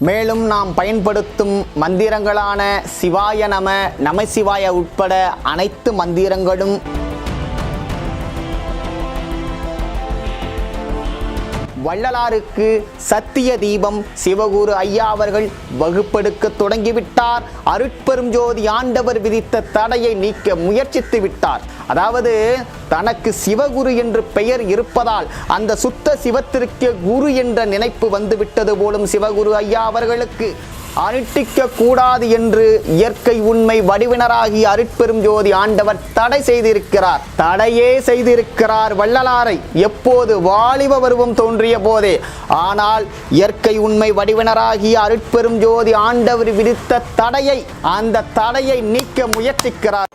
மேலும் நாம் பயன்படுத்தும் மந்திரங்களான சிவாய நம, நமசிவாய உட்பட அனைத்து மந்திரங்களும் வள்ளலாருக்கு சத்திய தீபம் சிவகுரு ஐயா அவர்கள் வகுப்பெடுக்க தொடங்கிவிட்டார். அருட்பெரும் ஜோதி ஆண்டவர் விதித்த தடையை நீக்க முயற்சித்து விட்டார். அதாவது தனக்கு சிவகுரு என்று பெயர் இருப்பதால் அந்த சுத்த சிவத்திற்கு குரு என்ற நினைப்பு வந்துவிட்டது போலும் சிவகுரு ஐயா அவர்களுக்கு. அனுஷ்டிக்க கூடாது என்று இயற்கை உண்மை வடிவினராகி அருட்பெரும் ஜோதி ஆண்டவர் தடை செய்திருக்கிறார். தடையே செய்திருக்கிறார் வள்ளலாரை. எப்போது? வாலிப பருவம் தோன்றிய போதே. ஆனால் இயற்கை உண்மை வடிவினராகி அருட்பெரும் ஜோதி ஆண்டவர் விதித்த தடையை, அந்த தடையை நீக்க முயற்சிக்கிறார்.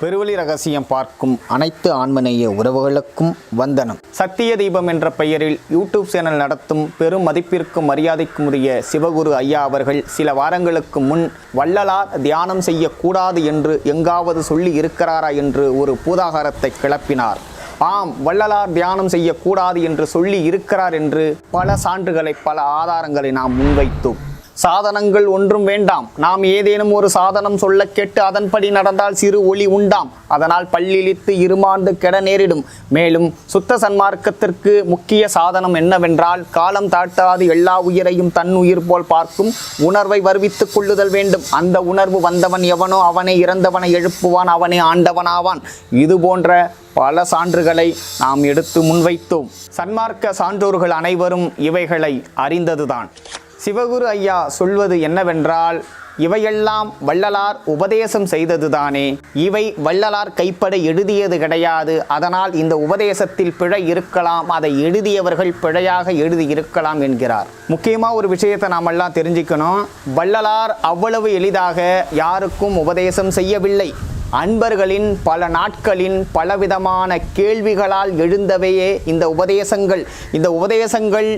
பெருவழி ரகசியம் பார்க்கும் அனைத்து ஆன்மநேய உறவுகளுக்கும் வந்தனம். சத்திய தீபம் என்ற பெயரில் யூடியூப் சேனல் நடத்தும் பெரும் மதிப்பிற்கும் மரியாதைக்கும் உரிய சிவகுரு ஐயா அவர்கள் சில வாரங்களுக்கு முன் வள்ளலார் தியானம் செய்யக்கூடாது என்று எங்காவது சொல்லி இருக்கிறாரா என்று ஒரு பூதாகாரத்தை கிளப்பினார். ஆம், வள்ளலார் தியானம் செய்யக்கூடாது என்று சொல்லி இருக்கிறார் என்று பல சான்றுகளை, பல ஆதாரங்களை நாம் முன்வைத்தோம். சாதனங்கள் ஒன்றும் வேண்டாம். நாம் ஏதேனும் ஒரு சாதனம் சொல்ல கேட்டு அதன்படி நடந்தால் சிறு ஒளி உண்டாம். அதனால் பல்லிழித்து இருமாந்து கெட நேரிடும். மேலும் சுத்த சன்மார்க்கத்திற்கு முக்கிய சாதனம் என்னவென்றால் காலம் தாட்டாது எல்லா உயிரையும் தன் உயிர் போல் பார்க்கும் உணர்வை வருவித்துக் கொள்ளுதல் வேண்டும். அந்த உணர்வு வந்தவன் எவனோ அவனை இறந்தவனை எழுப்புவான், அவனே ஆண்டவனாவான். இது போன்ற பல சான்றுகளை நாம் எடுத்து முன்வைத்தோம். சன்மார்க்க சான்றோர்கள் அனைவரும் இவைகளை அறிந்ததுதான். சிவகுரு ஐயா சொல்வது என்னவென்றால், இவையெல்லாம் வள்ளலார் உபதேசம் செய்ததுதானே, இவை வள்ளலார் கைப்பட எழுதியது கிடையாது. அதனால் இந்த உபதேசத்தில் பிழை இருக்கலாம், அதை எழுதியவர்கள் பிழையாக எழுதி இருக்கலாம் என்கிறார். முக்கியமாக ஒரு விஷயத்தை நாம் எல்லாம் தெரிஞ்சுக்கணும். வள்ளலார் அவ்வளவு எளிதாக யாருக்கும் உபதேசம் செய்யவில்லை. அன்பர்களின் பல நாட்களின் பலவிதமான கேள்விகளால் எழுந்தவையே இந்த உபதேசங்கள். இந்த உபதேசங்கள்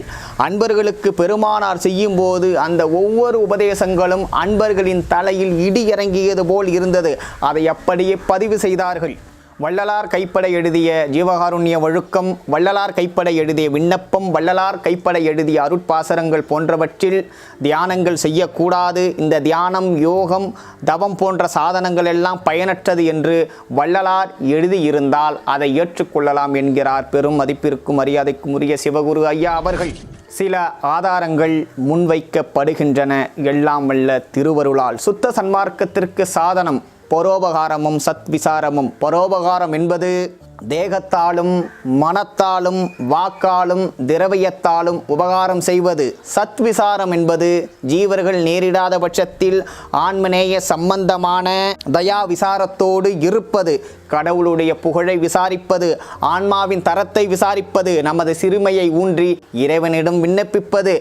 அன்பர்களுக்கு பெருமானார் செய்யும்போது அந்த ஒவ்வொரு உபதேசங்களும் அன்பர்களின் தலையில் இடி இறங்கியது போல் இருந்தது. அதை அப்படியே பதிவு செய்தார்கள். வள்ளலார் கைப்பட எழுதிய ஜீவகாருண்ய ஒழுக்கம், வள்ளலார் கைப்பட எழுதிய விண்ணப்பம், வள்ளலார் கைப்பட எழுதிய அருட்பாசரங்கள் போன்றவற்றில் தியானங்கள் செய்யக்கூடாது, இந்த தியானம், யோகம், தவம் போன்ற சாதனங்கள் எல்லாம் பயனற்றது என்று வள்ளலார் எழுதியிருந்தால் அதை ஏற்றுக்கொள்ளலாம் என்கிறார் பெரும் மதிப்பிற்கும் மரியாதைக்கும் உரிய சிவகுரு ஐயா அவர்கள். சில ஆதாரங்கள் முன்வைக்கப்படுகின்றன. எல்லாம் வல்ல திருவருளால் சுத்த சன்மார்க்கத்திற்கு சாதனம் பரோபகாரமும் சத்விசாரமும். பரோபகாரம் என்பது தேகத்தாலும் மனத்தாலும் வாக்காலும் திரவியத்தாலும் உபகாரம் செய்வது. சத்விசாரம் என்பது ஜீவர்கள் நேரிடாத பட்சத்தில் ஆன்மநேய சம்பந்தமான தயா விசாரத்தோடு இருப்பது. கடவுளுடைய புகழை விசாரிப்பது, ஆன்மாவின் தரத்தை விசாரிப்பது, நமது சிறுமையை ஊன்றி இறைவனிடம் விண்ணப்பிப்பது.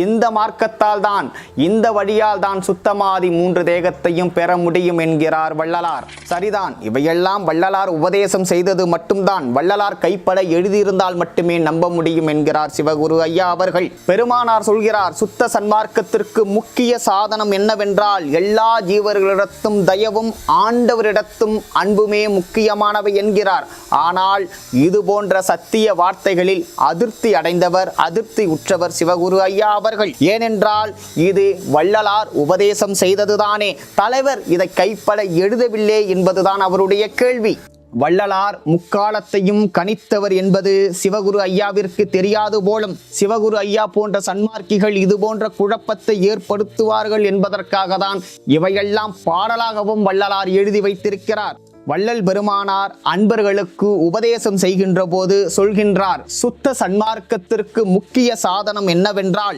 இந்த மார்க்கத்தால் தான், இந்த வழியால் தான் சுத்தமாதி 3 தேகத்தையும் பெற முடியும் என்கிறார் வள்ளலார். சரிதான், இவையெல்லாம் வள்ளலார் உபதேசம் செய்தது மட்டும்தான். வள்ளலார் கைப்பட எழுதியிருந்தால் மட்டுமே நம்ப முடியும் என்கிறார் சிவகுரு ஐயா அவர்கள். பெருமானார் சொல்கிறார், சுத்த சன்மார்க்கத்திற்கு முக்கிய சாதனம் என்னவென்றால் எல்லா ஜீவர்களிடத்தும் தயவும் ஆண்டவரிடத்தும் அன்புமே முக்கியமானவை என்கிறார். ஆனால் இது போன்ற சத்திய வார்த்தைகளில் அதிருப்தி அடைந்தவர், அதிருப்தி உற்றவர் சிவகுரு ஐயா அவர்கள். ஏனென்றால் இது வள்ளலார் உபதேசம் செய்ததுதானே, தலைவர் இதை கைப்பட எழுதவில்லை என்பதுதான் அவருடைய கேள்வி. வள்ளலார் முக்காலத்தையும் கணித்தவர் என்பது சிவகுரு ஐயாவிற்கு தெரியாது போலும். சிவகுரு ஐயா போன்ற சன்மார்க்கிகள் இது போன்ற குழப்பத்தை ஏற்படுத்துவார்கள் என்பதற்காக தான் இவையெல்லாம் பாடலாகவும் வள்ளலார் எழுதி வைத்திருக்கிறார். வள்ளல் பெருமானார் அன்பர்களுக்கு உபதேசம் செய்கின்ற போது சொல்கின்றார், சுத்த சன்மார்க்கத்திற்கு முக்கிய சாதனம் என்னவென்றால்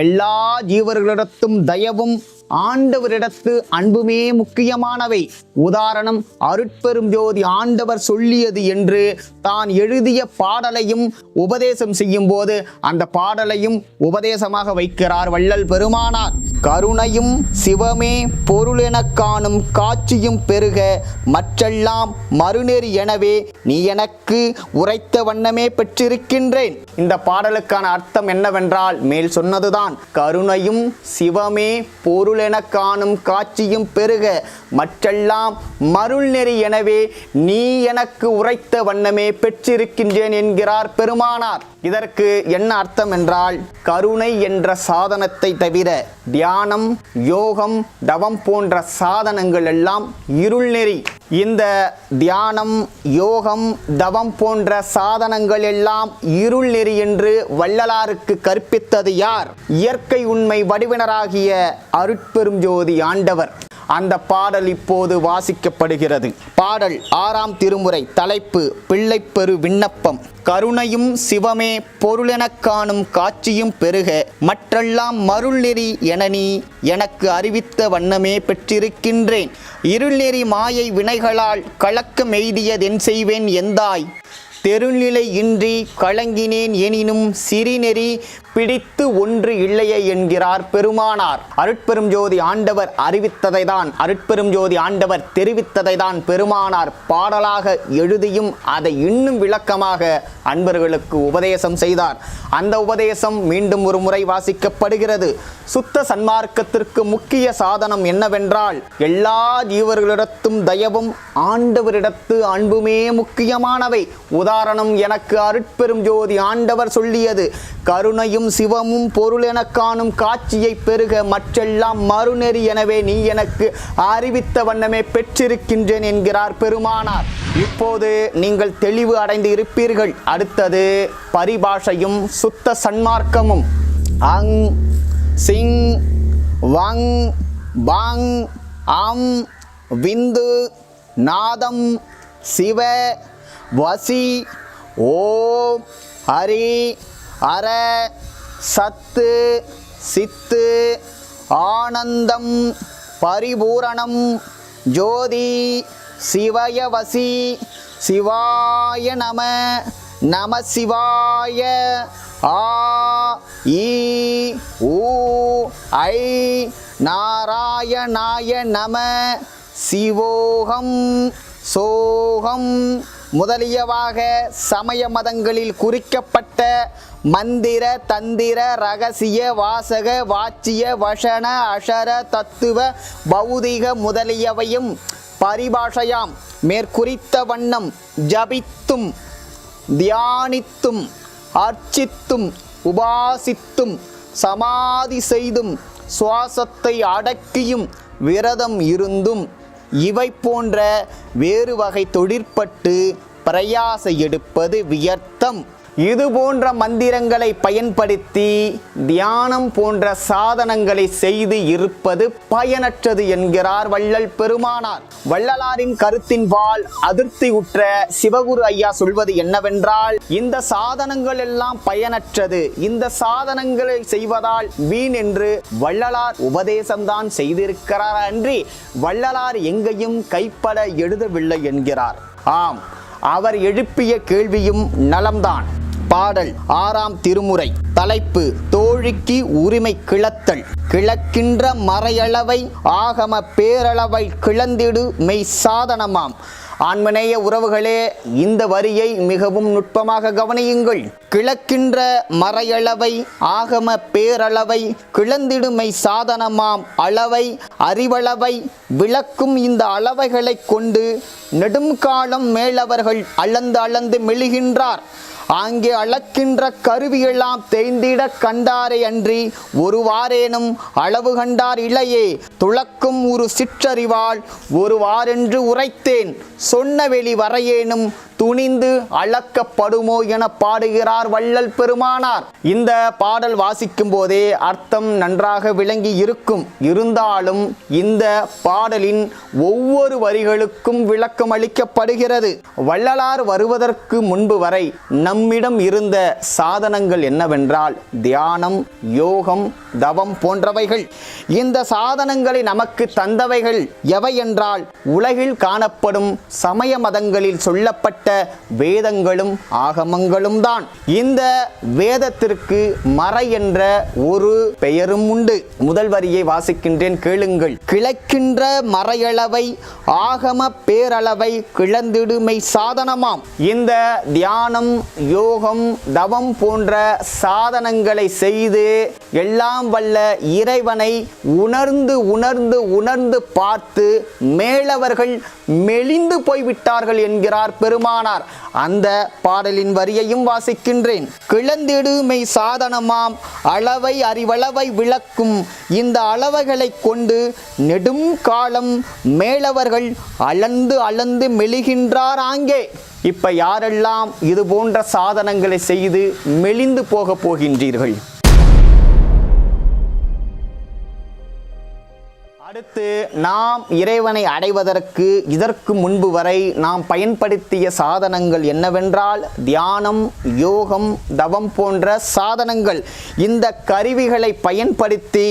எல்லா ஜீவர்களிடத்தும் தயவும் ஆண்டவரிடத்து அன்புமே முக்கியமானவை. உதாரணம், அருட்பெரும் ஜோதி ஆண்டவர் சொல்லியது என்று தான் எழுதிய பாடலையும் உபதேசம் செய்யும் போது அந்த பாடலையும் உபதேசமாக வைக்கிறார் வள்ளல் பெருமானார். கருணையும் சிவமே பொருளெனக் காணும் காட்சியும் பெருக மற்றெல்லாம் மறுநெறி எனவே நீ எனக்கு உரைத்த வண்ணமே பெற்றிருக்கின்றேன். இந்த பாடலுக்கான அர்த்தம் என்னவென்றால் மேல் சொன்னதுதான். கருணையும் சிவமே பொருளெனக் காணும் காட்சியும் பெருக மற்றெல்லாம் மருள்நெறி எனவே நீ எனக்கு உரைத்த வண்ணமே பெற்றிருக்கின்றேன் என்கிறார் பெருமானார். இதற்கு என்ன அர்த்தம் என்றால், கருணை என்ற சாதனத்தை தவிர தியானம், யோகம், தவம் போன்ற சாதனங்கள் எல்லாம் இருள்நெறி. இந்த தியானம், யோகம், தவம் போன்ற சாதனங்கள் எல்லாம் இருள் நெறி என்று வள்ளலாருக்கு கற்பித்தது யார்? இயற்கை உண்மை வடிவினராகிய அருட்பெரும் ஜோதி ஆண்டவர். அந்த பாடல் இப்போது வாசிக்கப்படுகிறது. பாடல் 6ஆம் திருமுறை. தலைப்பு பிள்ளைப்பெரு விண்ணப்பம். கருணையும் சிவமே பொருளெனக் காணும் காட்சியும் பெருக மற்றெல்லாம் மருள் நெறி என நீ எனக்கு அறிவித்த வண்ணமே பெற்றிருக்கின்றேன். இருள்நெறி மாயை வினைகளால் கலக்கம் எய்தியதென் செய்வேன் எந்தாய் தெருநிலை இன்றி கலங்கினேன் எனினும் சிறிநெறி பிடித்து ஒன்று இல்லையே என்கிறார் பெருமானார். அருட்பெரும் ஜோதி ஆண்டவர் அறிவித்ததை தான், அருட்பெரும் ஜோதி ஆண்டவர் தெரிவித்ததை தான் பெருமானார் பாடலாக எழுதியும் அதை இன்னும் விளக்கமாக அன்பர்களுக்கு உபதேசம் செய்தார். அந்த உபதேசம் மீண்டும் ஒரு முறை வாசிக்கப்படுகிறது. சுத்த சன்மார்க்கத்திற்கு முக்கிய சாதனம் என்னவென்றால், எல்லா ஜீவர்களிடத்தும் தயவும் ஆண்டவரிடத்து அன்புமே முக்கியமானவை. உதாரணம் எனக்கு அருட்பெரும் ஜோதி ஆண்டவர் சொல்லியது, கருணையும் சிவமும் பொருள் எனக் காணும் காட்சியை பெருக மற்றெல்லாம் மறுநெறி எனவே நீ எனக்கு அறிவித்த வண்ணமே பெற்றிருக்கின்றேன் என்கிறார் பெருமானார். இப்போது நீங்கள் தெளிவு அடைந்து இருப்பீர்கள். அடுத்தது பரிபாஷையும் சுத்த சன்மார்க்கமும். அங் சிங் வங் பங் அம் விந்து நாதம் சிவ வசி ஓம் ஹரி அர சத்து சித்து ஆனந்தம் பரிபூரணம் ஜோதி சிவயவசி சிவாய நம நம சிவாய ஆ ஈ ஊ ஐ நாராயணாய நம சிவோகம் சோகம் முதலியவாக சமய மதங்களில் குறிக்கப்பட்ட மந்திர, தந்திர, ரகசிய, வாசக, வாச்சிய, வசன, அஷர, தத்துவ, பௌதிக முதலியவையும் பரிபாஷையாம். மேற்குறித்த வண்ணம் ஜபித்தும் தியானித்தும் அர்ச்சித்தும் உபாசித்தும் சமாதி செய்தும் சுவாசத்தை அடக்கியும் விரதம் இருந்தும் இவை போன்ற வேறு வகை தொழிற்பட்டு பிரயாச எடுப்பது வியர்த்தம். இது போன்ற மந்திரங்களை பயன்படுத்தி தியானம் போன்ற சாதனங்களை செய்து இருப்பது பயனற்றது என்கிறார் வள்ளல் பெருமானார். வள்ளலாரின் கருத்தின்பால் அதிருப்தி உற்ற சிவகுரு ஐயா சொல்வது என்னவென்றால், இந்த சாதனங்கள் எல்லாம் பயனற்றது, இந்த சாதனங்களை செய்வதால் வீண் என்று வள்ளலார் உபதேசம்தான் செய்திருக்கிறார் அன்றி வள்ளலார் எங்கேயும் கைப்பட எழுதவில்லை என்கிறார். ஆம், அவர் எழுப்பிய கேள்வியும் நலம்தான். பாடல் 6ஆம் திருமுறை. தலைப்பு தோழிக்கு உரிமை கிளத்தல். கிளக்கின்ற மறையளவை ஆகம பேரளவை கிளந்திடு மெய் சாதனமாம். ஆன்மநேய உறவுகளே, இந்த வரியை மிகவும் நுட்பமாக கவனியுங்கள். கிளக்கின்ற மறையளவை ஆகம பேரளவை கிளந்திடுமை சாதனமாம் அளவை அறிவளவை விளக்கும் இந்த அளவைகளை கொண்டு நெடுங்காலம் மேலவர்கள் அளந்து அளந்து மெழுகின்றார். ஆங்கே அளக்கின்ற கருவியெல்லாம் தேய்ந்திட கண்டாரே அன்றி ஒருவாரேனும் அளவு கண்டார் இளையே. துளக்கும் ஒரு சிற்றறிவால் ஒருவாரென்று உரைத்தேன், சொன்ன வெளி வரையேனும் துணிந்து அளக்கப்படுமோ என பாடுகிறார் வள்ளல் பெருமானார். இந்த பாடல் வாசிக்கும் போதே அர்த்தம் நன்றாக விளங்கி இருக்கும். இருந்தாலும் இந்த பாடலின் ஒவ்வொரு வரிகளுக்கும் விளக்கம் அளிக்கப்படுகிறது. வள்ளலார் வருவதற்கு முன்பு வரை நம்மிடம் இருந்த சாதனங்கள் என்னவென்றால் தியானம், யோகம், தவம் போன்றவைகள். இந்த சாதனங்களை நமக்கு தந்தவைகள் எவை என்றால், உலகில் காணப்படும் சமய மதங்களில் சொல்லப்பட்ட வேதங்களும் ஆகமங்களும் தான். இந்த வேதத்திற்கு மறை என்ற ஒரு பெயரும் உண்டு. முதல் வரியை வாசிக்கின்றேன், கேளுங்கள். கிளைக்கின்ற மறையளவை ஆகம பேரளவை கிளந்திடுமை சாதனமாம். இந்த தியானம், யோகம், தவம் போன்ற சாதனங்களை செய்து எல்லாம் வல்ல இறைவனை உணர்ந்து உணர்ந்து உணர்ந்து பார்த்து மேலவர்கள் மெலிந்து போய்விட்டார்கள் என்கிறார் பெருமானார். அந்த பாடலின் வரியையும் வாசிக்கின்றேன். கிளந்திடுமை சாதனமாம் அளவை அறிவளவை விளக்கும் இந்த அளவைகளை கொண்டு நெடும் காலம் மேலவர்கள் அளந்து அளந்து மெலிகின்றார் ஆங்கே. இப்ப யாரெல்லாம் இது போன்ற சாதனங்களை செய்து மெலிந்து போக போகின்றீர்கள்? அடுத்து நாம் இறைவனை அடைவதற்கு இதற்கு முன்பு வரை நாம் பயன்படுத்திய சாதனங்கள் என்னவென்றால் தியானம், யோகம், தவம் போன்ற சாதனங்கள். இந்த கருவிகளை பயன்படுத்தி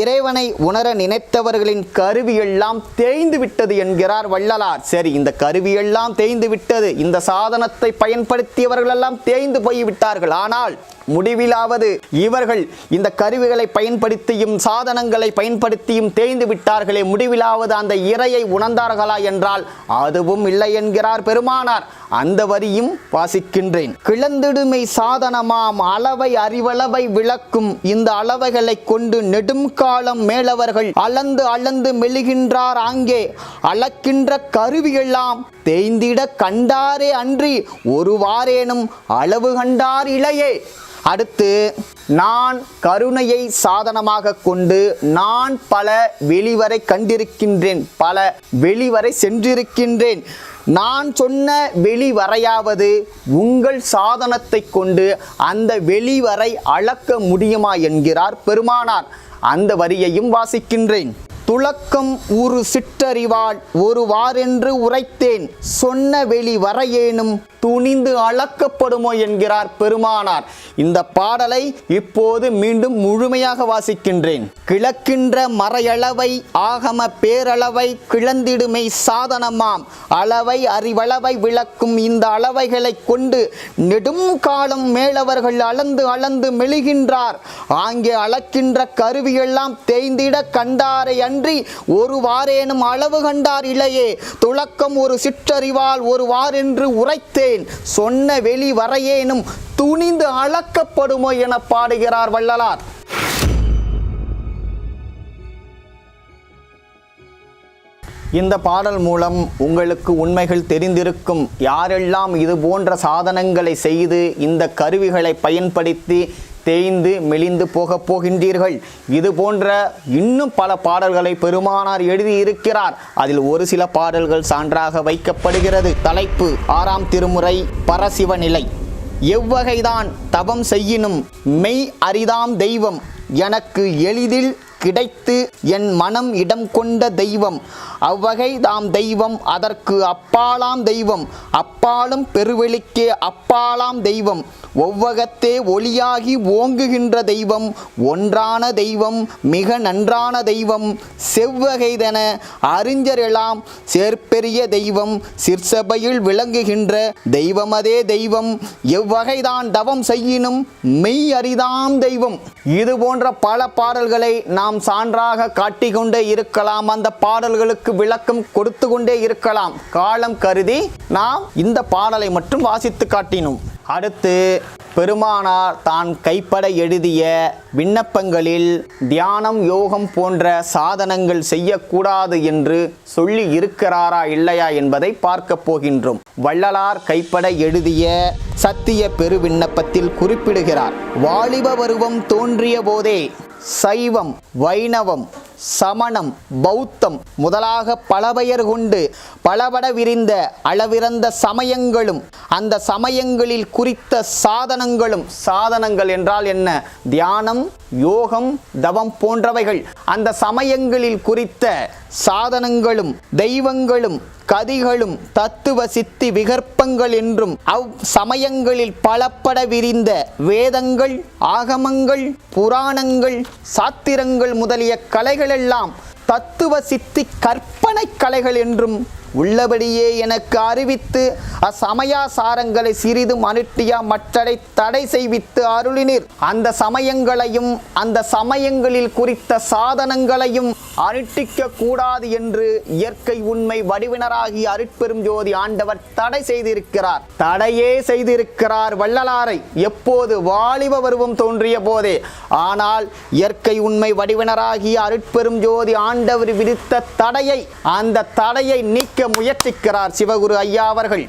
இறைவனை உணர நினைத்தவர்களின் கருவியெல்லாம் தேய்ந்து விட்டது என்கிறார் வள்ளலார். சரி, இந்த கருவியெல்லாம் தேய்ந்து விட்டது, இந்த சாதனத்தை பயன்படுத்தியவர்கள் எல்லாம் தேய்ந்து போய்விட்டார்கள். ஆனால் முடிவிலாவது இவர்கள் இந்த கருவிகளை பயன்படுத்தியும் சாதனங்களை பயன்படுத்தியும் தேய்ந்து விட்டார்களே, முடிவிலாவது அந்த இறையை உணர்ந்தார்களா என்றால் அதுவும் இல்லை என்கிறார் பெருமானார். அந்த வரியும் வாசிக்கின்றேன். கிளந்திடுமை சாதனமாம் அளவை அறிவளவை விளக்கும் இந்த அளவைகளை கொண்டு நெடும் காலம் மேலவர்கள் அளந்து அளந்து மெழுகின்றார் ஆங்கே. அளக்கின்ற கருவியெல்லாம் தேய்ந்திட கண்டாரே அன்றி ஒருவாரேனும் அளவு கண்டார் இளையே. அடுத்து, நான் கருணையை சாதனமாக கொண்டு நான் பல வெளிவரை கண்டிருக்கின்றேன், பல வெளிவரை சென்றிருக்கின்றேன். நான் சொன்ன வெளிவரையாவது உங்கள் சாதனத்தை கொண்டு அந்த வெளிவரை அளக்க முடியுமா என்கிறார் பெருமானார். அந்த வரியையும் வாசிக்கின்றேன். துளக்கம் ஒரு சிற்றறிவாள் ஒருவாரென்று உரைத்தேன் சொன்ன வெளி வரையேனும் துணிந்து அளக்கப்படுமோ என்கிறார் பெருமானார். இந்த பாடலை இப்போது மீண்டும் முழுமையாக வாசிக்கின்றேன். கிளக்கின்ற மறையளவை ஆகம பேரளவை கிளந்திடுமை சாதனமாம் அளவை அறிவளவை விளக்கும் இந்த அளவைகளை கொண்டு நெடும் காலம் மேலவர்கள் அளந்து அளந்து மெழுகின்றார் ஆங்கே. அளக்கின்ற கருவியெல்லாம் தேய்ந்திட கண்டாரை அன்றி ஒருவாரேனும் அளவு கண்டார் இல்லையே. துளக்கம் ஒரு சிற்றறிவால் ஒருவாரென்று உரைத்தேன் சொன்ன வெளி வரையேனும் துணிந்து அளக்கப்படுமோ என பாடுகிறார் வள்ளலார். இந்த பாடல் மூலம் உங்களுக்கு உண்மைகள் தெரிந்திருக்கும். யாரெல்லாம் இது போன்ற சாதனங்களை செய்து இந்த கருவிகளை பயன்படுத்தி தேய்ந்து மெலிந்து போக போகின்றீர்கள். இது போன்ற இன்னும் பல பாடல்களை பெருமானார் எழுதியிருக்கிறார். அதில் ஒரு சில பாடல்கள் சான்றாக வைக்கப்படுகிறது. தலைப்பு: 6ஆம் திருமுறை பரசிவநிலை. எவ்வகைதான் தவம் செய்யினும் மெய் அரிதாம் தெய்வம் எனக்கு எளிதில் கிடைத்து என் மனம் இடம் கொண்ட தெய்வம். அவ்வகை தாம் தெய்வம் அதற்கு அப்பாலாம் தெய்வம் அப்பாலும் பெருவெளிக்கே அப்பாலாம் தெய்வம். ஒவ்வகத்தே ஒளியாகி ஓங்குகின்ற தெய்வம் ஒன்றான தெய்வம் மிக நன்றான தெய்வம். செவ்வகைதென அறிஞரெல்லாம் சேர்ப்பெரிய தெய்வம் சிற்சபையில் விளங்குகின்ற தெய்வமதே தெய்வம். எவ்வகைதான் தவம் செய்யினும் மெய் அரிதாம் தெய்வம். இது போன்ற பல பாடல்களை நாம் சான்றாக காட்டிக்கொண்டே இருக்கலாம். அந்த பாடல்களுக்கு விளக்கம் கொடுத்து கொண்டே இருக்கலாம். காலம் கருதி நாம் இந்த பாடலை மட்டும் வாசித்து காட்டினோம். அடுத்து, பெருமானார் தான் கைப்பட எழுதிய விண்ணப்பங்களில் தியானம், யோகம் போன்ற சாதனங்கள் செய்யக்கூடாது என்று சொல்லி இருக்கிறாரா இல்லையா என்பதை பார்க்க போகின்றோம். வள்ளலார் கைப்பட எழுதிய சத்திய பெரு விண்ணப்பத்தில் குறிப்பிடுகிறார்: வாலிப பருவம் தோன்றிய போதே சைவம், வைணவம், சமணம், பௌத்தம் முதலாக பல பெயர் கொண்டு பலபட விரிந்த அளவிறந்த சமயங்களும் அந்த சமயங்களில் குறித்த சாதனங்களும், சாதனங்கள் என்றால் என்ன? தியானம், யோகம், தவம் போன்றவைகள். அந்த சமயங்களில் குறித்த சாதனங்களும் தெய்வங்களும் கதிகளும் தத்துவ சித்தி விகற்பங்கள் என்றும் அவ் சமயங்களில் பலப்பட விரிந்த வேதங்கள், ஆகமங்கள், புராணங்கள், சாத்திரங்கள் முதலிய கலைகளெல்லாம் தத்துவ சித்தி கற்பனை கலைகள் என்றும் உள்ளபடியே எனக்கு அறிவித்து அச்சமயாசாரங்களை சிறிதும் அனுட்டியா மற்றடை தடை செய்வித்து அருளினீர். அந்த சமயங்களையும் அந்த சமயங்களில் குறித்த சாதனங்களையும் அனுட்டிக்க கூடாது என்று இயற்கை உண்மை வடிவினராகி அருட்பெரும் ஜோதி ஆண்டவர் தடை செய்திருக்கிறார். தடையே செய்திருக்கிறார் வள்ளலாரை, எப்போது வாலிப பருவம் தோன்றிய போதே. ஆனால் இயற்கை உண்மை வடிவினராகி அருட்பெரும் ஜோதி ஆண்டவர் விதித்த தடையை, அந்த தடையை நீக்க முயற்சிக்கிறார் சிவகுரு ஐயா அவர்கள்.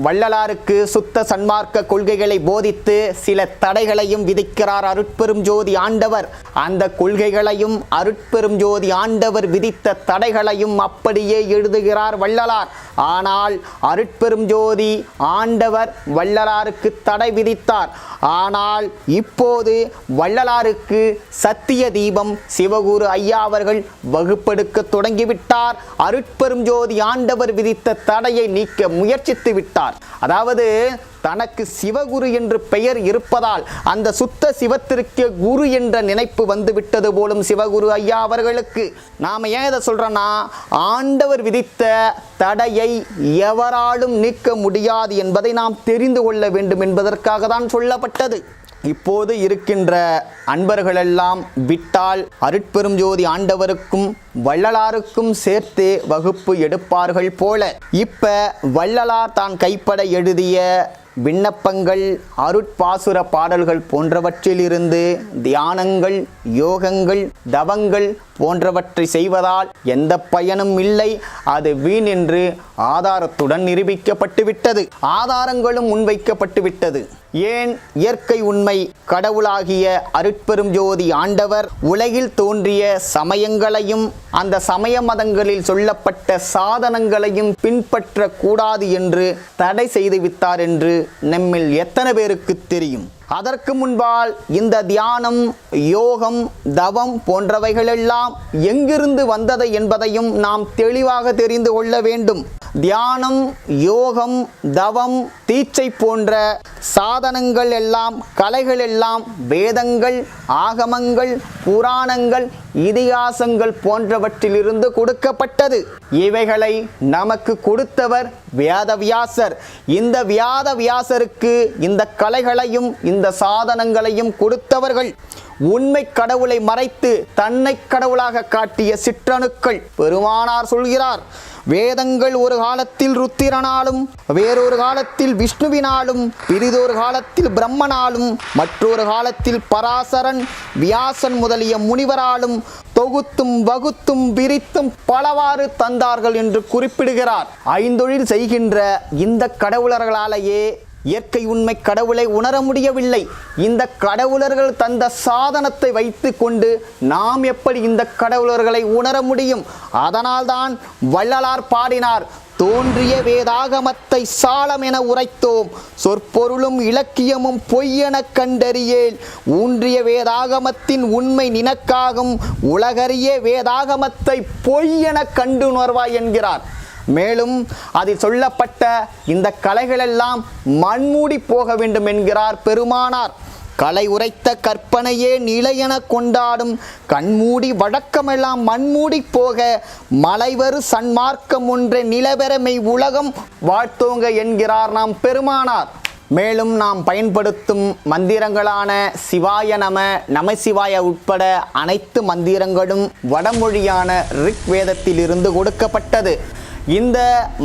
வள்ளலாருக்கு சுத்த சன்மார்க்க கொள்கைகளை போதித்து சில தடைகளையும் விதிக்கிறார் அருட்பெரும் ஜோதி ஆண்டவர். அந்த கொள்கைகளையும் அருட்பெரும் ஜோதி ஆண்டவர் விதித்த தடைகளையும் அப்படியே எழுதுகிறார் வள்ளலார். ஆனால் அருட்பெரும் ஜோதி ஆண்டவர் வள்ளலாருக்கு தடை விதித்தார். ஆனால் இப்போது வள்ளலாருக்கு சத்திய தீபம் சிவகுரு ஐயா அவர்கள் வகுப்பெடுக்க தொடங்கிவிட்டார். அருட்பெரும் ஜோதி ஆண்டவர் விதித்த தடையை நீக்க முயற்சித்து விட்டார். அதாவது தனக்கு சிவகுரு என்று பெயர் இருப்பதால் அந்த சுத்த சிவத்திற்கு குரு என்ற நினைப்பு வந்துவிட்டது போலும் சிவகுரு ஐயா அவர்களுக்கு. நாம் ஏன் இதை சொல்றோன்னா, ஆண்டவர் விதித்த தடையை எவராலும் நீக்க முடியாது என்பதை நாம் தெரிந்து கொள்ள வேண்டும் என்பதற்காக தான் சொல்லப்பட்டது. இப்போது இருக்கின்ற அன்பர்களெல்லாம் விட்டால் அருட்பெரும் ஜோதி ஆண்டவருக்கும் வள்ளலாருக்கும் சேர்த்து வகுப்பு எடுப்பார்கள் போல. இப்ப வள்ளலார் தான் கைப்பட எழுதிய விண்ணப்பங்கள், அருட்பாசுர பாடல்கள் போன்றவற்றிலிருந்து தியானங்கள், யோகங்கள், தவங்கள் போன்றவற்றை செய்வதால் எந்த பயனும் இல்லை, அது வீண் என்று ஆதாரத்துடன் நிரூபிக்கப்பட்டு விட்டது. ஆதாரங்களும் முன்வைக்கப்பட்டு விட்டது. ஏன் இயற்கை உண்மை கடவுளாகிய அருட்பெரும் ஜோதி ஆண்டவர் உலகில் தோன்றிய சமயங்களையும் அந்த சமய மதங்களில் சொல்லப்பட்ட சாதனங்களையும் பின்பற்ற கூடாது என்று தடை செய்து விட்டார் என்று நம்மில் எத்தனை பேருக்கு தெரியும்? அதற்கு முன்பால் இந்த தியானம், யோகம், தவம் போன்றவைகளெல்லாம் எங்கிருந்து வந்தது என்பதையும் நாம் தெளிவாக தெரிந்து கொள்ள வேண்டும். தியானம், யோகம், தவம், தீட்சை போன்ற சாதனங்கள் எல்லாம், கலைகள் எல்லாம் வேதங்கள், ஆகமங்கள், புராணங்கள், இதிகாசங்கள் போன்றவற்றிலிருந்து கொடுக்கப்பட்டது. இவைகளை நமக்கு கொடுத்தவர் வேதவியாசர். இந்த வேதவியாசருக்கு இந்த கலைகளையும் இந்த சாதனங்களையும் கொடுத்தவர்கள் உண்மை கடவுளை மறைத்து தன்னை கடவுளாக காட்டிய சிற்றணுக்கள். பெருமானார் சொல்கிறார், வேதங்கள் ஒரு காலத்தில் ருத்திரனாலும், வேறொரு காலத்தில் விஷ்ணுவினாலும், பிறிதொரு காலத்தில் பிரம்மனாலும், மற்றொரு காலத்தில் பராசரன், வியாசன் முதலிய முனிவராலும் தொகுத்தும் வகுத்தும் விரித்தும் பலவாறு தந்தார்கள் என்று குறிப்பிடுகிறார். ஐந்தொழில் செய்கின்ற இந்த கடவுளர்களாலேயே இயற்கை உண்மை கடவுளை உணர முடியவில்லை. இந்த கடவுளர்கள் தந்த சாதனத்தை வைத்து கொண்டு நாம் எப்படி இந்த கடவுளர்களை உணர முடியும்? அதனால்தான் வள்ளலார் பாடினார், தோன்றிய வேதாகமத்தை சாலம் என உரைத்தோம், சொற்பொருளும் இலக்கியமும் பொய்யென கண்டறியேல், ஊன்றிய வேதாகமத்தின் உண்மை நினக்காகும், உலகறிய வேதாகமத்தை பொய்யென கண்டுணர்வாய் என்கிறார். மேலும் அதில் சொல்லப்பட்ட இந்த கலைகளெல்லாம் மண்மூடி போக வேண்டும் என்கிறார் பெருமானார். கலை உரைத்த கற்பனையே நிலையென கொண்டாடும், கண்மூடி வழக்கமெல்லாம் மண்மூடி போக, மலைவரு சன்மார்க்கம் ஒன்றை நிலவெறமை உலகம் வாழ்த்தோங்க என்கிறார் நாம் பெருமானார். மேலும் நாம் பயன்படுத்தும் மந்திரங்களான சிவாய நம, நமசிவாய உட்பட அனைத்து மந்திரங்களும் வடமொழியான ரிக் வேதத்திலிருந்து கொடுக்கப்பட்டது. இந்த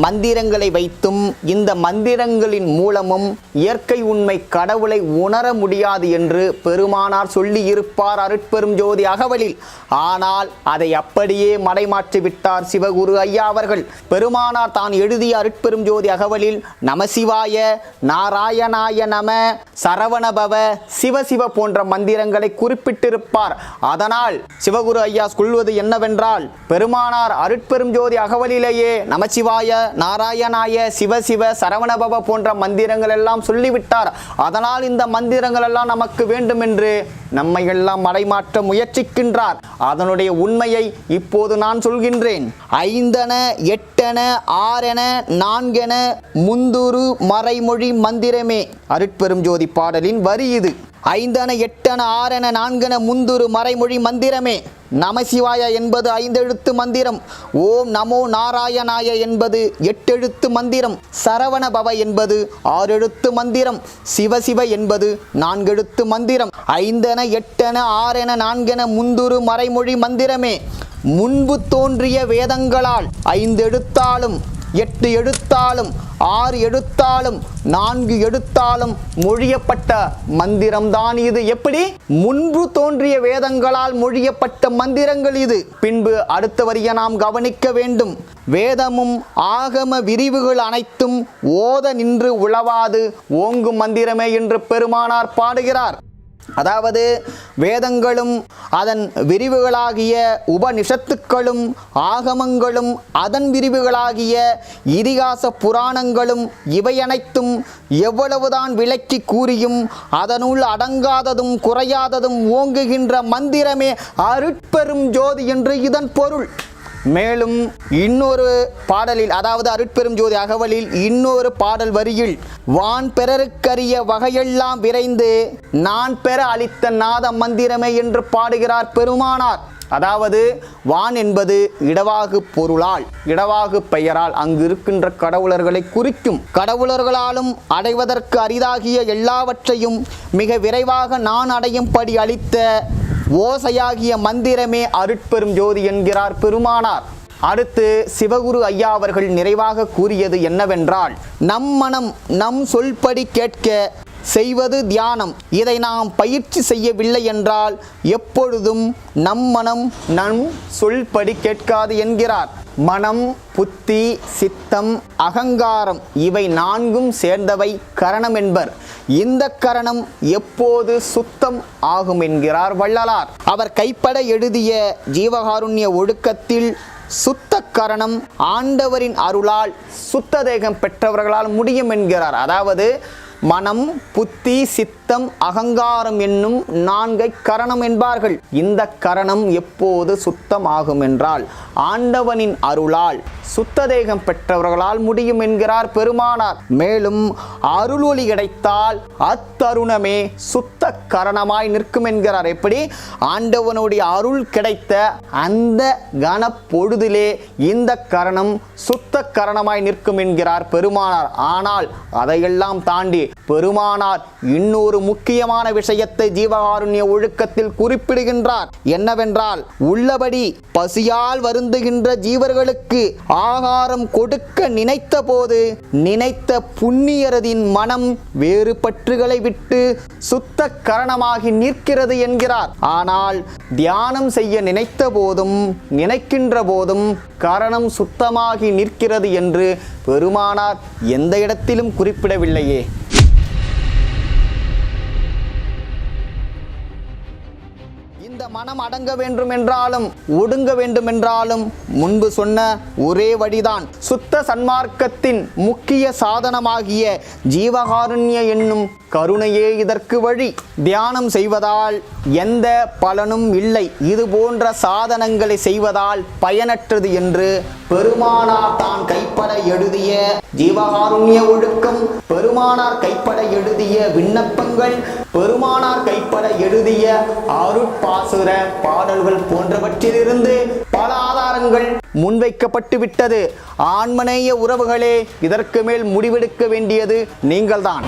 மந்திரங்களை வைத்தும் இந்த மந்திரங்களின் மூலமும் இயற்கை உண்மை கடவுளை உணர முடியாது என்று பெருமானார் சொல்லி இருப்பார் அருட்பெரும் ஜோதி அகவலில். ஆனால் அதை அப்படியே மடைமாற்றி விட்டார் சிவகுரு ஐயா அவர்கள். பெருமானார் தான் எழுதிய அருட்பெரும் ஜோதி அகவலில் நமசிவாய, நாராயணாய நம, சரவணபவ, சிவசிவ போன்ற மந்திரங்களை குறிப்பிட்டிருப்பார். அதனால் சிவகுரு ஐயா சொல்வது என்னவென்றால், பெருமானார் அருட்பெரும் ஜோதி அகவலிலேயே நமசிவாய, நாராயணாய, சிவசிவ, சரவணபவ போன்ற மந்திரங்கள் எல்லாம் சொல்லிவிட்டார். அதனால் இந்த மந்திரங்கள் எல்லாம் நமக்கு வேண்டும் என்று நம்மை எல்லாம் மடைமாற்ற முயற்சிக்கின்றார். அதனுடைய உண்மையை இப்போது நான் சொல்கின்றேன். 5 8 6 4 முந்துரு மறைமொழி மந்திரமே அருட்பெரும் ஜோதி பாடலின் வரி இது. ஐந்தென எட்டென ஆறென நான்கென முந்துரு மறைமொழி மந்திரமே. நமசிவாய என்பது 5 எழுத்து மந்திரம். ஓம் நமோ நாராயணாய என்பது 8 எழுத்து மந்திரம். சரவண பவ என்பது 6 எழுத்து மந்திரம். சிவசிவ என்பது 4 எழுத்து மந்திரம். ஐந்தென எட்டென ஆறென நான்கென முந்துரு மறைமொழி மந்திரமே. முன்பு தோன்றிய வேதங்களால் 5 எழுத்தாலும் 8 எழுத்தாலும் 6 எழுத்தாலும் 4 எழுத்தாலும் மொழியப்பட்ட மந்திரம்தான் இது. எப்படி? முன்பு தோன்றிய வேதங்களால் மொழியப்பட்ட மந்திரங்கள் இது. பின்பு அடுத்த வரியை நாம் கவனிக்க வேண்டும். வேதமும் ஆகம விரிவுகள் அனைத்தும் ஓத நின்று உளவாது ஓங்கும் மந்திரமே என்று பெருமானார் பாடுகிறார். அதாவது வேதங்களும் அதன் விரிவுகளாகிய உபனிஷத்துக்களும் ஆகமங்களும் அதன் விரிவுகளாகிய இதிகாச புராணங்களும் இவையனைத்தும் எவ்வளவுதான் விளக்கி கூறியும் அதனுள் அடங்காததும் குறையாததும் ஓங்குகின்ற மந்திரமே அருட்பெரும் ஜோதி என்று இதன் பொருள். மேலும் இன்னொரு பாடலில், அதாவது அருட்பெரும் ஜோதி அகவலில் இன்னொரு பாடல் வரியில், வான் பெறற்கரிய வகையெல்லாம் விரைந்து நான் பெற அளித்த நாத மந்திரமே என்று பாடுகிறார் பெருமானார். அதாவது வான் என்பது இடவாகு பொருளால், இடவாகு பெயரால் அங்கு இருக்கின்ற கடவுளர்களை குறிக்கும். கடவுளர்களாலும் அடைவதற்கு அரிதாகிய எல்லாவற்றையும் மிக விரைவாக நான் அடையும்படி அளித்த ஓசையாகிய மந்திரமே அருட்பெரும் ஜோதி என்கிறார் பெருமானார். அடுத்து சிவகுரு ஐயா அவர்கள் நிறைவாக கூறியது என்னவென்றால், நம் மனம் நம் சொல்படி கேட்க செய்வது தியானம். இதை நாம் பயிற்சி செய்யவில்லை என்றால் எப்பொழுதும் நம் மனம் நம் சொல்படி கேட்காது என்கிறார். மனம், புத்தி, சித்தம், அகங்காரம் இவை 4ம் சேர்ந்தவை கரணம் என்பர். இந்த கரணம் எப்போது சுத்தம் ஆகும் என்கிறார் வள்ளலார். அவர் கைப்பட எழுதிய ஜீவகாருண்ய ஒழுக்கத்தில் சுத்த கரணம் ஆண்டவரின் அருளால் சுத்த தேகம் பெற்றவர்களால் முடியும் என்கிறார். அதாவது மனம், புத்தி, சித்தம், அகங்காரம் என்னும் 4 கரணம் என்பார்கள். இந்த கரணம் எப்போது சுத்தம் ஆகும் என்றால் ஆண்டவனின் அருளால் சுத்த தேகம் பெற்றவர்களால் முடியும் என்கிறார் பெருமானார். மேலும் அருள் ஒளி கிடைத்தால் அத்தருணமே சுத்த கரணமாய் நிற்கும் என்கிறார். எப்படி? ஆண்டவனுடைய அருள் கிடைத்த அந்த கன பொழுதிலே இந்த கரணம் சுத்த கரணமாய் நிற்கும் என்கிறார் பெருமானார். ஆனால் அதையெல்லாம் தாண்டி பெருமானார் இன்னொரு முக்கியமான விஷயத்தை ஜீவகாருண்ய ஒழுக்கத்தில் குறிப்பிடுகின்றார். என்னவென்றால், உள்ளபடி பசியால் வருந்துகின்ற ஜீவர்களுக்கு ஆகாரம் கொடுக்க நினைத்த போது நினைத்த புண்ணியரதின் மனம் வேறு பற்றுகளை விட்டு சுத்த கரணமாகி நிற்கிறது என்கிறார். ஆனால் தியானம் செய்ய நினைத்த போதும் நினைக்கின்ற போதும் கரணம் சுத்தமாகி நிற்கிறது என்று பெருமானார் எந்த இடத்திலும் குறிப்பிடவில்லையே. இந்த மனம் அடங்க வேண்டும் என்றாலும் ஒடுங்க வேண்டும் என்றாலும் முன்பு சொன்ன ஒரே வழிதான். சுத்த சன்மார்க்கத்தின் முக்கிய சாதனமாகிய ஜீவகாருண்ய என்னும் கருணையே இதற்கு வழி. தியானம் செய்வதால் எந்த பலனும் இல்லை, இது போன்ற சாதனங்களை செய்வதால் பயனற்றது என்று பெருமானார் தான் கைப்பட எழுதிய ஜீவகாருண்ய ஒழுக்கம், பெருமானார் கைப்பட எழுதிய விண்ணப்பங்கள், பெருமானார் கைப்பட எழுதிய அருட்பாசுர பாடல்கள் போன்றவற்றிலிருந்து பல ஆதாரங்கள் முன்வைக்கப்பட்டு விட்டது. ஆன்மநேய உறவுகளே, இதற்கு மேல் முடிவெடுக்க வேண்டியது நீங்கள்தான்.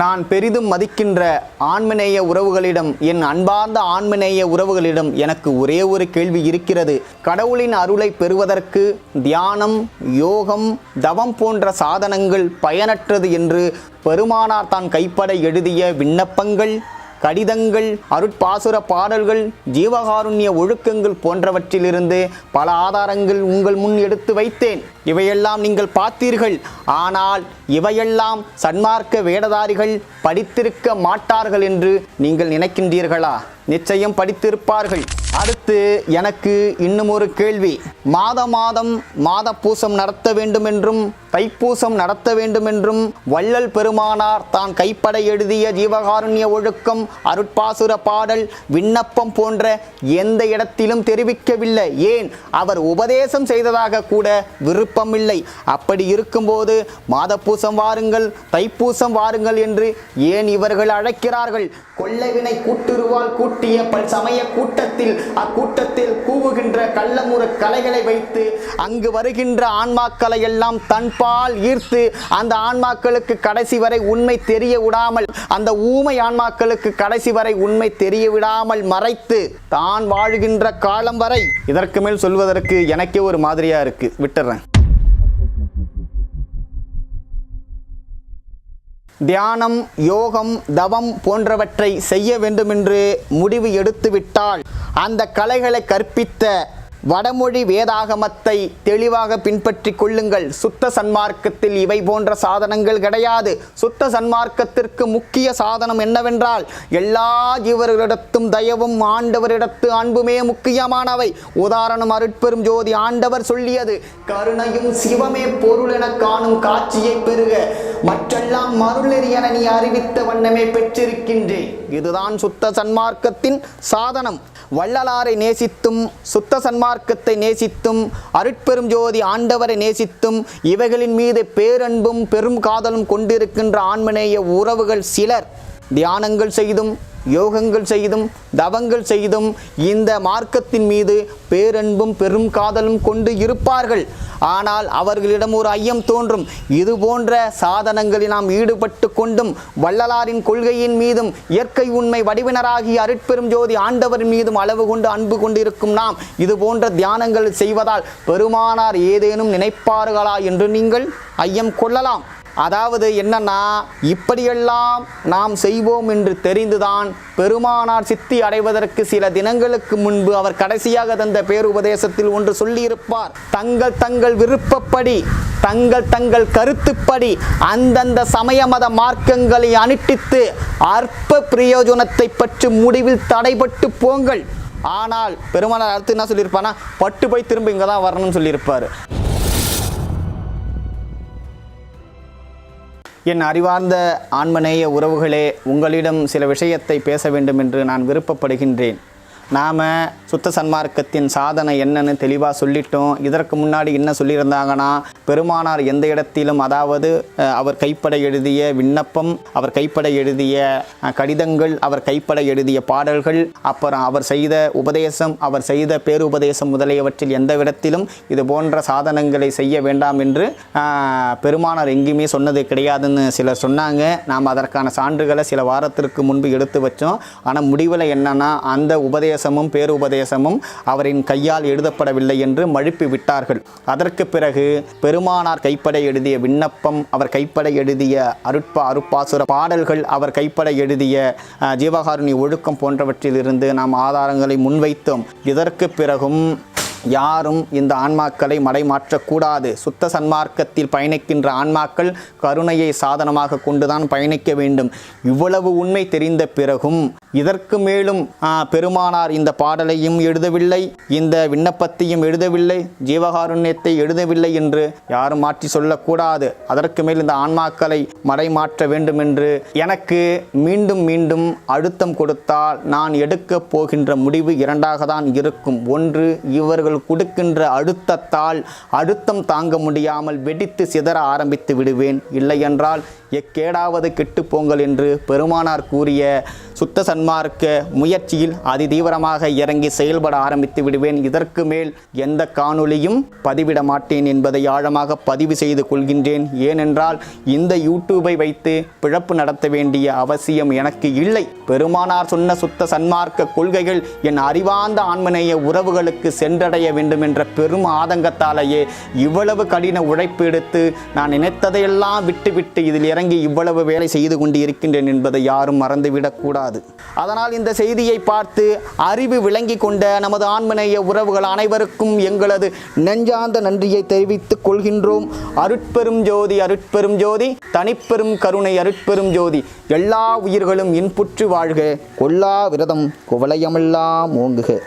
நான் பெரிதும் மதிக்கின்ற ஆன்மநேய உறவுகளிடம், என் அன்பார்ந்த ஆன்மநேய உறவுகளிடம் எனக்கு ஒரே ஒரு கேள்வி இருக்கிறது. கடவுளின் அருளை பெறுவதற்கு தியானம், யோகம், தவம் போன்ற சாதனங்கள் பயனற்றது என்று பெருமானார் தான் கைப்பட எழுதிய விண்ணப்பங்கள், கடிதங்கள், அருட்பாசுர பாடல்கள், ஜீவகாருண்ய ஒழுக்கங்கள் போன்றவற்றிலிருந்து பல ஆதாரங்கள் உங்கள் முன் எடுத்து வைத்தேன். இவையெல்லாம் நீங்கள் பார்த்தீர்கள். ஆனால் இவையெல்லாம் சன்மார்க்க வேடதாரிகள் படித்திருக்க மாட்டார்கள் என்று நீங்கள் நினைக்கின்றீர்களா? நிச்சயம் படித்திருப்பார்கள். அடுத்து எனக்கு இன்னும் ஒரு கேள்வி. மாதம் மாத பூசம் நடத்த வேண்டும் என்றும் தைப்பூசம் நடத்த வேண்டும் என்றும் வள்ளல் பெருமானார் தான் கைப்பட எழுதிய ஜீவகாருண்ய ஒழுக்கம், அருட்பாசுர பாடல், விண்ணப்பம் போன்ற எந்த இடத்திலும் தெரிவிக்கவில்லை. ஏன், அவர் உபதேசம் செய்ததாக கூட விருப்பமில்லை. அப்படி இருக்கும்போது மாதப்பூசம் வாருங்கள், தைப்பூசம் வாருங்கள் என்று ஏன் இவர்கள் அழைக்கிறார்கள்? கொள்ளைவினை கூட்டுருவால் கூட்டிய பல் சமய கூட்டத்தில் அக்கூட்டத்தில் கூவுகின்ற கள்ளமுற கலைகளை வைத்து அங்கு வருகின்ற ஆன்மாக்களை எல்லாம் தன்பால் ஈர்த்து அந்த ஆன்மாக்களுக்கு கடைசி வரை உண்மை தெரிய விடாமல், அந்த ஊமை ஆன்மாக்களுக்கு கடைசி வரை உண்மை தெரிய விடாமல் மறைத்து தான் வாழ்கின்ற காலம் வரை. இதற்கு மேல் சொல்வதற்கு எனக்கே ஒரு மாதிரியா இருக்கு, விட்டுறேன். தியானம், யோகம், தவம் போன்றவற்றை செய்ய வேண்டுமென்று முடிவு எடுத்துவிட்டால் அந்த கலைகளை கற்பித்த வடமொழி வேதாகமத்தை தெளிவாக பின்பற்றி கொள்ளுங்கள். சுத்த சன்மார்க்கத்தில் இவை போன்ற சாதனங்கள் கிடையாது. சுத்த சன்மார்க்கத்திற்கு முக்கிய சாதனம் என்னவென்றால் எல்லா ஜீவர்களிடத்தும் தயவும் ஆண்டவரிடத்து அன்புமே முக்கியமானவை. உதாரணம் அருட்பெரும் ஜோதி ஆண்டவர் சொல்லியது, கருணையும் சிவமே பொருள் என காணும் காட்சியை பெறுக, மற்றெல்லாம் மருளெறி என நீ அறிவித்த வண்ணமே பெற்றிருக்கின்றேன். இதுதான் சுத்த சன்மார்க்கத்தின் சாதனம். வள்ளலாரை நேசித்தும் சுத்த சன்மார்க்கத்தை நேசித்தும் அருட்பெரும் ஜோதி ஆண்டவரை நேசித்தும் இவைகளின் மீது பேரன்பும் பெரும் காதலும் கொண்டிருக்கின்ற ஆன்மநேய உறவுகள் சிலர் தியானங்கள் செய்தும் யோகங்கள் செய்தும் தவங்கள் செய்தும் இந்த மார்க்கத்தின் மீது பேரன்பும் பெரும் காதலும் கொண்டு இருப்பார்கள். ஆனால் அவர்களிடம் ஒரு ஐயம் தோன்றும். இது போன்ற சாதனங்களில் நாம் ஈடுபட்டு கொண்டும் வள்ளலாரின் கொள்கையின் மீதும் இயற்கை உண்மை வடிவினராகிய அருட்பெரும் ஜோதி ஆண்டவரின் மீதும் அளவு கொண்டு அன்பு கொண்டிருக்கும் நாம் இது போன்ற தியானங்கள் செய்வதால் பெருமானார் ஏதேனும் நினைப்பார்களா என்று நீங்கள் ஐயம் கொள்ளலாம். அதாவது என்னன்னா, இப்படியெல்லாம் நாம் செய்வோம் என்று தெரிந்துதான் பெருமானார் சித்தி அடைவதற்கு சில தினங்களுக்கு முன்பு அவர் கடைசியாக தந்த பேருபதேசத்தில் ஒன்று சொல்லியிருப்பார். தங்கள் விருப்பப்படி தங்கள் கருத்துப்படி அந்தந்த சமய மத மார்க்கங்களை அனுஷ்டித்து அற்ப பிரயோஜனத்தை பற்றி முடிவில் தடைபட்டு போங்கள். ஆனால் பெருமானார் அடுத்து என்ன சொல்லியிருப்பானா, பட்டு போய் திரும்ப இங்கே தான் வரணும்னு சொல்லியிருப்பார். என் அறிவார்ந்த ஆன்மநேய உறவுகளே, உங்களிடம் சில விஷயத்தை பேச வேண்டும் என்று நான் விருப்பப்படுகின்றேன். நாம் சுத்த சன்மார்க்கத்தின் சாதனை என்னன்னு தெளிவாக சொல்லிட்டோம். இதற்கு முன்னாடி என்ன சொல்லியிருந்தாங்கன்னா, பெருமானார் எந்த இடத்திலும், அதாவது அவர் கைப்பட எழுதிய விண்ணப்பம், அவர் கைப்பட எழுதிய கடிதங்கள், அவர் கைப்பட எழுதிய பாடல்கள், அப்புறம் அவர் செய்த உபதேசம், அவர் செய்த பேருபதேசம் முதலியவற்றில் எந்த இடத்திலும் இது போன்ற சாதனங்களை செய்ய வேண்டாம் என்று பெருமானார் எங்கேயுமே சொன்னது கிடையாதுன்னு சிலர் சொன்னாங்க. நாம் அதற்கான சான்றுகளை சில வாரத்திற்கு முன்பு எடுத்து வச்சோம். ஆனால் முடிவில் என்னன்னா, அந்த உபதேசமும் பேருபதேசமும் அவரின் கையால் எழுதப்படவில்லை என்று மழுப்பி விட்டார்கள். அதற்கு பிறகு பெருமானார் கைப்பட எழுதிய விண்ணப்பம், அவர் கைப்பட எழுதிய அருட்பாசுர பாடல்கள், அவர் கைப்பட எழுதிய ஜீவகாருண்ய ஒழுக்கம் போன்றவற்றிலிருந்து நாம் ஆதாரங்களை முன்வைத்தோம். இதற்கு பிறகும் யாரும் இந்த ஆன்மாக்களை மடைமாற்றக்கூடாது. சுத்த சன்மார்க்கத்தில் பயணிக்கின்ற ஆன்மாக்கள் கருணையை சாதனமாக கொண்டுதான் பயணிக்க வேண்டும். இவ்வளவு உண்மை தெரிந்த பிறகும் இதற்கு மேலும் பெருமானார் இந்த பாடலையும் எழுதவில்லை, இந்த விண்ணப்பத்தையும் எழுதவில்லை, ஜீவகாருண்யத்தை எழுதவில்லை என்று யாரும் மாற்றி சொல்லக்கூடாது. அதற்கு மேல் இந்த ஆன்மாக்களை மடைமாற்ற வேண்டும் என்று எனக்கு மீண்டும் மீண்டும் அழுத்தம் கொடுத்தால் நான் எடுக்கப் போகின்ற முடிவு இரண்டாக தான் இருக்கும். ஒன்று, இவர்கள் கொடுக்கின்ற அழுத்தம் தாங்க முடியாமல் வெடித்து சிதற ஆரம்பித்து விடுவேன். இல்லை என்றால் எக்கேடாவது கெட்டுப்போங்கள் என்று பெருமானார் கூறிய சுத்த சன்மார்க்க முயற்சியில் அதிதீவிரமாக இறங்கி செயல்பட ஆரம்பித்து விடுவேன். இதற்கு மேல் எந்த காணொளியும் பதிவிட மாட்டேன் என்பதை ஆழமாக பதிவு செய்து கொள்கின்றேன். ஏனென்றால் இந்த யூடியூபை வைத்து பிழப்பு நடத்த வேண்டிய அவசியம் எனக்கு இல்லை. பெருமானார் சொன்ன சுத்த சன்மார்க்க கொள்கைகள் என் அறிவார்ந்த ஆன்மநேய உறவுகளுக்கு சென்றடைய வேண்டும் என்ற பெரும் ஆதங்கத்தாலேயே இவ்வளவு கடின உழைப்பு எடுத்து நான் நினைத்ததையெல்லாம் விட்டுவிட்டு இதில் இறங்கி இவ்வளவு வேலை செய்து கொண்டு இருக்கின்றேன் என்பதை யாரும் மறந்துவிடக்கூடாது. அதனால் இந்த செய்தியை பார்த்து அறிவு விளங்கி கொண்ட நமது ஆன்மநேய உறவுகள் அனைவருக்கும் எங்களது நெஞ்சார்ந்த நன்றியை தெரிவித்துக் கொள்கின்றோம். அருட்பெரும் ஜோதி, அருட்பெரும் ஜோதி, தனிப்பெரும் கருணை அருட்பெரும் ஜோதி. எல்லா உயிர்களும் இன்புற்று வாழ்க, கொல்லா விரதம் குவலயமெல்லாம் ஓங்குக.